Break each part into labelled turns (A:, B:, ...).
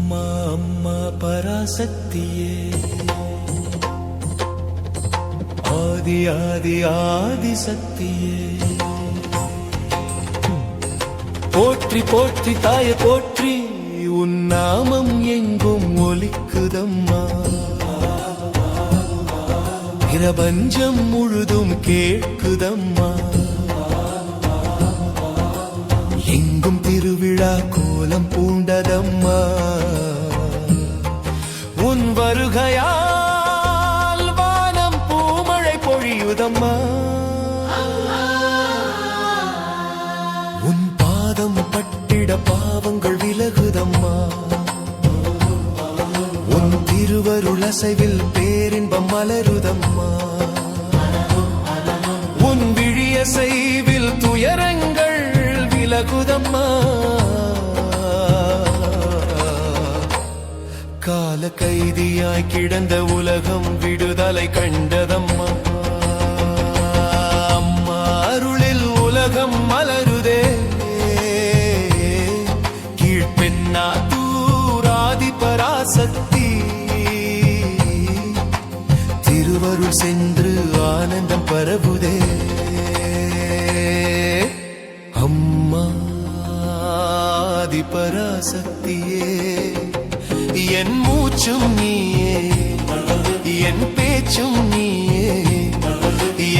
A: அம்மா அம்மா பராசக்தியே, ஆதி ஆதி ஆதி சக்தியே, போற்றி போற்றி தாய போற்றி, உன் நாமம் எங்கும் ஒலிக்குதம்மா, பிரபஞ்சம் முழுதும் கேட்குதம்மா, எங்கும் திருவிழா கோலம் பூண்டதம்மா, உன் வருகையால் வானம் பூமழை பொழியுதம்மா, உன் பாதம் பட்டிட பாவங்கள் விலகுதம்மா, உன் திருவருள் அசைவில் பேரின்பம் மலருதம்மா, உன் விழியசைவில் துயரங்கள் விலகுதம்மா, கால கைதியாய் கிடந்த உலகம் விடுதலை கண்டதம்மா, அம்மா அருளில் உலகம் மலருதே, கீழ்பெண்ணா தூராதி பராசக்தி, திருவருள் சென்று ஆனந்தம் பரவுதே, அம்மா ஆதி பராசக்தியே, என் மூச்சும் நீயே, என் பேச்சும் நீயே,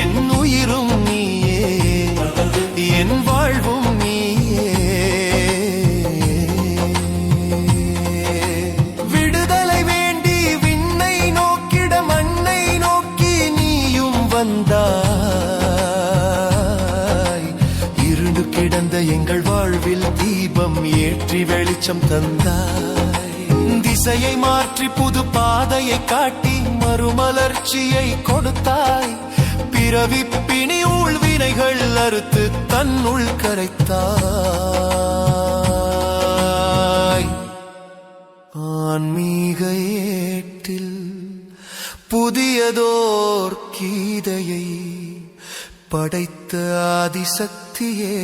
A: என் உயிரும் நீயே, என் வாழ்வும் நீயே, விடுதலை வேண்டி விண்ணை நோக்கிட மண்ணை நோக்கி நீயும் வந்தாய், இருண்டு கிடந்த எங்கள் வாழ்வில் தீபம் ஏற்றி வெளிச்சம் தந்தாய், திசையை மாற்றி புது பாதையை காட்டி மறுமலர்ச்சியை கொடுத்தாய், பிறவி பிணி உள்வினைகள் அறுத்து தன்னுள் கரைத்தாய், ஆன்மீக ஏட்டில் புதியதோர் கீதையை படைத்த ஆதிசக்தியே.